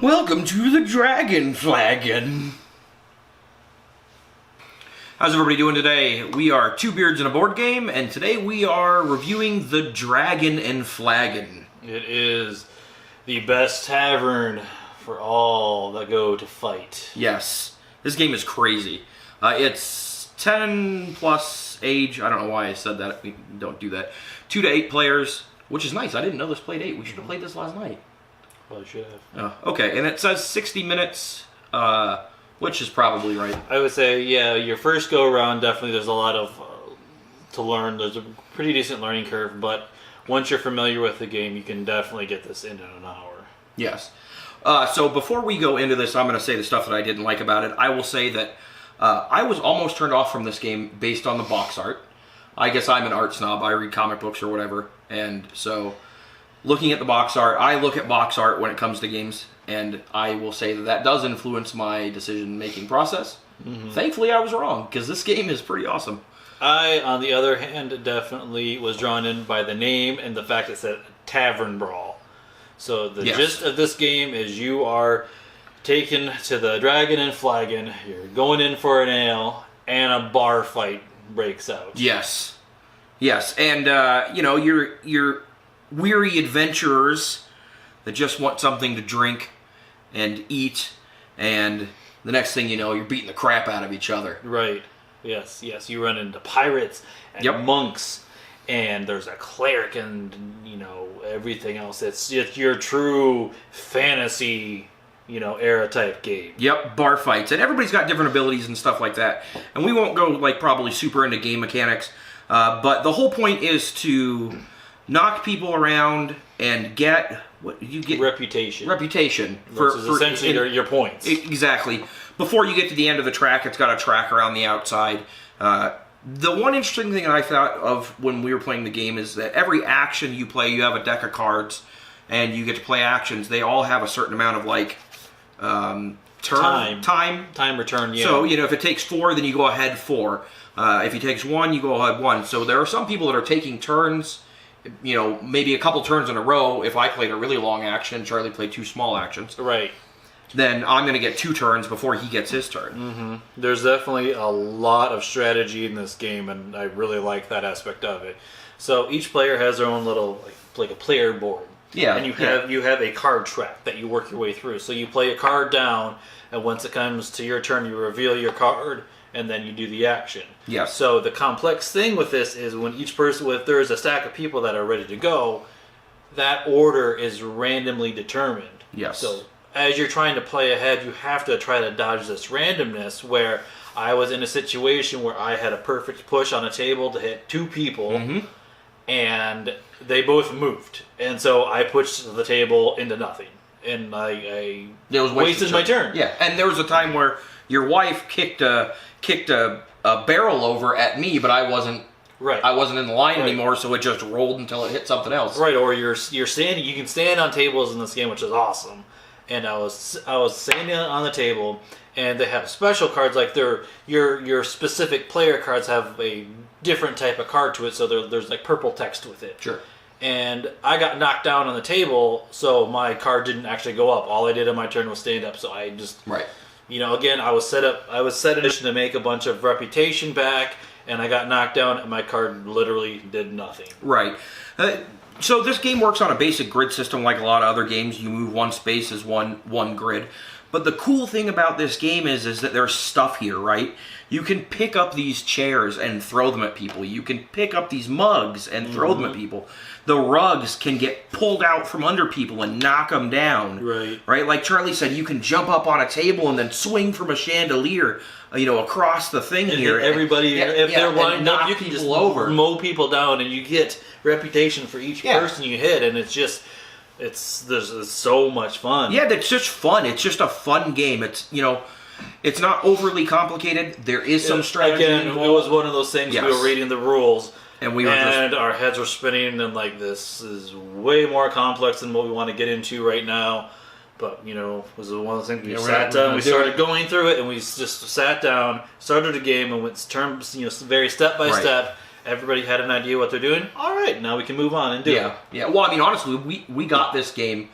Welcome to the Dragon Flagon. How's everybody doing today? We are Two Beards in a Board Game, and today we are reviewing the Dragon and Flagon. It is the best tavern for all that go to fight. Yes, this game is crazy. It's 10 plus age. I don't know why I said that. We don't do that. 2 to 8 players, which is nice. I didn't know this played 8. We should have played this last night. Probably should have. Okay, and it says 60 minutes, which is probably right. I would say, yeah, your first go around, definitely there's a lot of to learn. There's a pretty decent learning curve, but once you're familiar with the game, you can definitely get this in an hour. Yes. So before we go into this, I'm going to say the stuff that I didn't like about it. I will say that I was almost turned off from this game based on the box art. I guess I'm an art snob. I read comic books or whatever, and so looking at the box art, I look at box art when it comes to games, and I will say that that does influence my decision-making process. Mm-hmm. Thankfully, I was wrong, because this game is pretty awesome. I, on the other hand, definitely was drawn in by the name and the fact it said Tavern Brawl. So the gist of this game is you are taken to the Dragon and Flagon, you're going in for an ale, and a bar fight breaks out. Yes. Yes, and, you know, you're weary adventurers that just want something to drink and eat, and the next thing you know, you're beating the crap out of each other. Right. Yes, yes. You run into pirates and monks, and there's a cleric and, you know, everything else. It's your true fantasy, you know, era type game. Yep, bar fights. And everybody's got different abilities and stuff like that. And we won't go, like, probably super into game mechanics, but the whole point is to knock people around and get what you get reputation. For essentially your points. Exactly. Before you get to the end of the track, it's got a track around the outside. The one interesting thing I thought of when we were playing the game is that every action you play, you have a deck of cards, and you get to play actions. They all have a certain amount of like time return. Yeah. So you know, if it takes 4, then you go ahead 4. If it takes 1, you go ahead 1. So there are some people that are taking turns. You know, maybe a couple turns in a row. If I played a really long action and Charlie played 2 small actions, right, then I'm going to get 2 turns before he gets his turn. Mm-hmm. There's definitely a lot of strategy in this game, and I really like that aspect of it. So each player has their own little, like a player board. Yeah. And you have a card track that you work your way through. So you play a card down, and once it comes to your turn, you reveal your card, and then you do the action. Yes. So the complex thing with this is when each person, if there is a stack of people that are ready to go, that order is randomly determined. Yes. So as you're trying to play ahead, you have to try to dodge this randomness, where I was in a situation where I had a perfect push on a table to hit 2 people, mm-hmm. and they both moved. And so I pushed the table into nothing. And I wasted my turn. Yeah, and there was a time where your wife kicked a barrel over at me, but I wasn't in the line anymore, so it just rolled until it hit something else. Right, or you're standing. You can stand on tables in this game, which is awesome. And I was standing on the table, and they have special cards, like your specific player cards have a different type of card to it, so there's like purple text with it. Sure. And I got knocked down on the table, so my card didn't actually go up. All I did on my turn was stand up, so I just you know, again, I was set in mission to make a bunch of reputation back, and I got knocked down, and my card literally did nothing. Right. So this game works on a basic grid system like a lot of other games. You move 1 space as one grid. But the cool thing about this game is that there's stuff here, right? You can pick up these chairs and throw them at people. You can pick up these mugs and throw them at people. The rugs can get pulled out from under people and knock them down. Right. Right? Like Charlie said, you can jump up on a table and then swing from a chandelier, you know, across the thing and here. Everybody, if they're lined up, you can just over. mow people down, and you get reputation for each person you hit, and there's so much fun. Yeah, that's just fun. It's just a fun game. It's, you know, it's not overly complicated. There is some strategy involved. It was one of those things. We were reading the rules, and our heads were spinning, and like, this is way more complex than what we want to get into right now. But, you know, it was one of the things we sat down, we started going through it, and we just sat down, started a game, and went terms, you know, very step by step. Everybody had an idea what they're doing. All right, now we can move on and do it. Yeah. Well, I mean, honestly, we got this game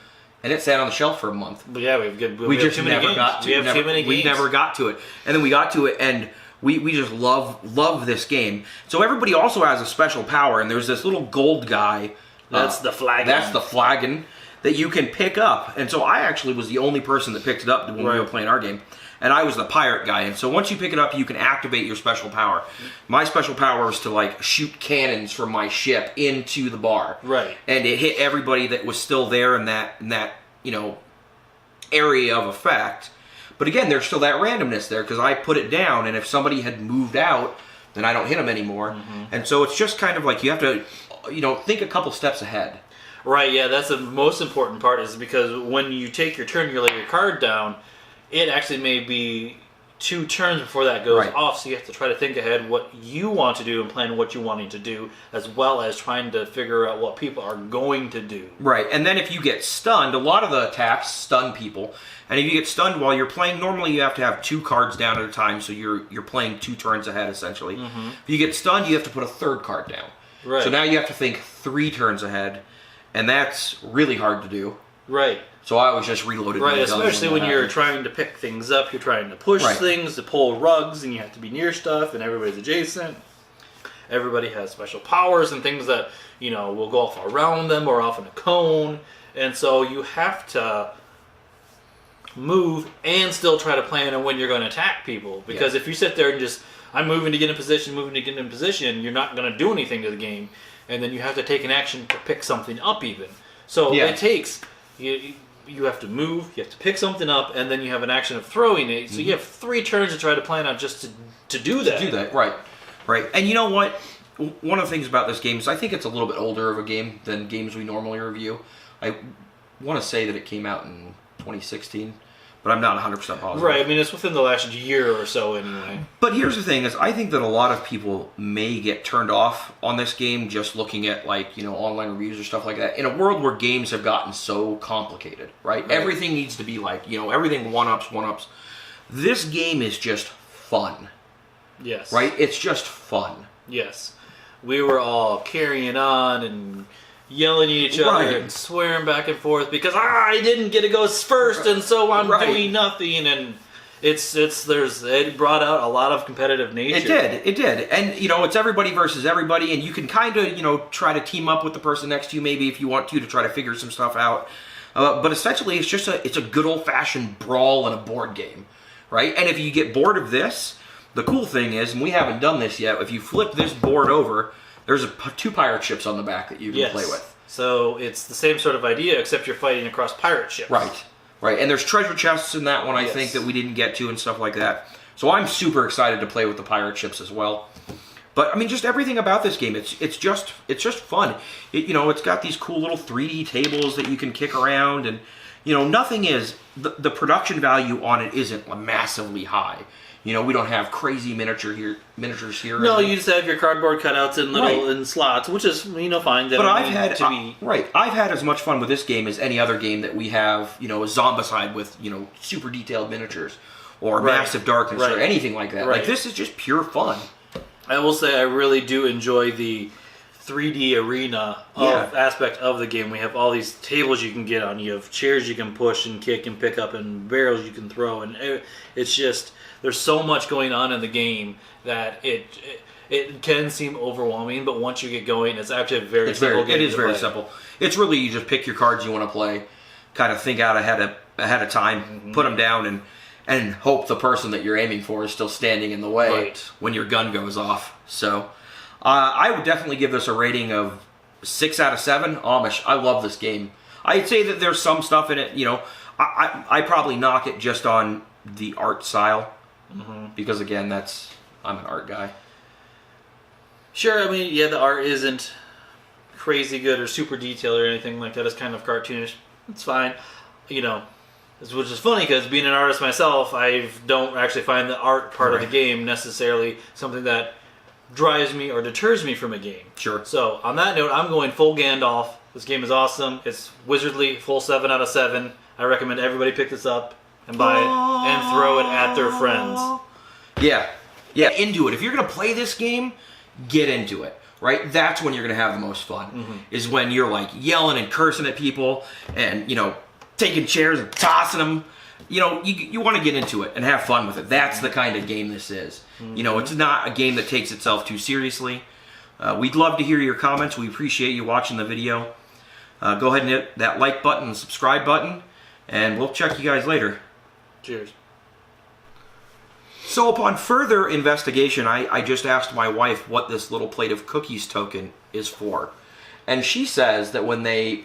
and it sat on the shelf for a month. But yeah, we have too many games. We never got to it, and then we got to it, and we just love this game. So everybody also has a special power, and there's this little gold guy. That's the Flagon. That's the Flagon that you can pick up. And so I actually was the only person that picked it up when we were playing our game. And I was the pirate guy. And so once you pick it up, you can activate your special power. My special power was to like shoot cannons from my ship into the bar. Right. And it hit everybody that was still there in that area of effect. But again, there's still that randomness there because I put it down, and if somebody had moved out, then I don't hit them anymore. Mm-hmm. And so it's just kind of like you have to, think a couple steps ahead. Right, yeah, that's the most important part is because when you take your turn, you lay your card down, it actually may be 2 turns before that goes off, so you have to try to think ahead what you want to do and plan what you wanting to do, as well as trying to figure out what people are going to do. Right, and then if you get stunned, a lot of the attacks stun people, and if you get stunned while you're playing, normally you have to have 2 cards down at a time, so you're playing 2 turns ahead, essentially. Mm-hmm. If you get stunned, you have to put a 3rd card down. Right. So now you have to think 3 turns ahead, and that's really hard to do. Right. So I was just reloaded. Right, especially when you're trying to pick things up, you're trying to push things, to pull rugs, and you have to be near stuff, and everybody's adjacent. Everybody has special powers and things that, will go off around them or off in a cone. And so you have to move and still try to plan on when you're going to attack people. Because if you sit there and just, I'm moving to get in position, you're not going to do anything to the game. And then you have to take an action to pick something up even. So it takes... You have to move, you have to pick something up, and then you have an action of throwing it. So you have 3 turns to try to plan out just to do that. To do that, right. And you know what? One of the things about this game is I think it's a little bit older of a game than games we normally review. I want to say that it came out in 2016, but I'm not 100% positive. Right, I mean, it's within the last year or so anyway. But here's the thing, is I think that a lot of people may get turned off on this game just looking at, online reviews or stuff like that. In a world where games have gotten so complicated, right? Everything needs to be everything one-ups. This game is just fun. Yes. Right? It's just fun. Yes. We were all carrying on and yelling at each other and swearing back and forth because I didn't get to go first, and so I'm doing nothing. And it brought out a lot of competitive nature. It did, and it's everybody versus everybody, and you can kind of try to team up with the person next to you maybe if you want to try to figure some stuff out. But essentially, it's a good old fashioned brawl in a board game, right? And if you get bored of this, the cool thing is, and we haven't done this yet, if you flip this board over, there's 2 pirate ships on the back that you can play with. So it's the same sort of idea, except you're fighting across pirate ships. Right. And there's treasure chests in that one, I think, that we didn't get to and stuff like that. So I'm super excited to play with the pirate ships as well. But I mean, just everything about this game, it's just fun. It's got these cool little 3D tables that you can kick around, and nothing is the production value on it isn't massively high. We don't have crazy miniatures here. No, you just have your cardboard cutouts in in slots, which is fine. But I've had as much fun with this game as any other game that we have. A Zombicide with super detailed miniatures, or Massive Darkness, or anything like that. Like this is just pure fun. I will say I really do enjoy the 3D arena aspect of the game. We have all these tables you can get on. You have chairs you can push and kick and pick up, and barrels you can throw, and it's just. There's so much going on in the game that it can seem overwhelming, but once you get going, it's actually a very simple game. It is very simple. It's really, you just pick your cards you want to play, kind of think out ahead of time, put them down, and hope the person that you're aiming for is still standing in the way when your gun goes off. So I would definitely give this a rating of 6 out of 7. Amish, I love this game. I'd say that there's some stuff in it, I probably knock it just on the art style. Because again, I'm an art guy. Sure, I mean, the art isn't crazy good or super detailed or anything like that. It's kind of cartoonish. It's fine, which is funny because being an artist myself, I don't actually find the art part of the game necessarily something that drives me or deters me from a game. Sure. So on that note, I'm going full Gandalf. This game is awesome. It's wizardly, full 7 out of 7. I recommend everybody pick this up and buy it and throw it at their friends. Yeah, into it. If you're going to play this game, get into it, right? That's when you're going to have the most fun, is when you're yelling and cursing at people and, taking chairs and tossing them. You know, you want to get into it and have fun with it. That's the kind of game this is. You know, it's not a game that takes itself too seriously. We'd love to hear your comments. We appreciate you watching the video. Go ahead and hit that like button and subscribe button, and we'll check you guys later. Cheers. So upon further investigation, I just asked my wife what this little plate of cookies token is for. And she says that when they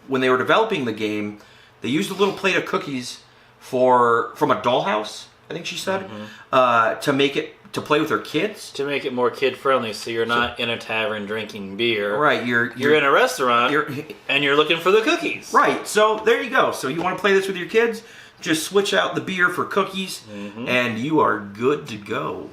were developing the game, they used a little plate of cookies from a dollhouse, I think she said, to play with her kids. To make it more kid-friendly, so you're not in a tavern drinking beer. Right, you're in a restaurant, and you're looking for the cookies. Right, so there you go. So you want to play this with your kids? Just switch out the beer for cookies, and you are good to go.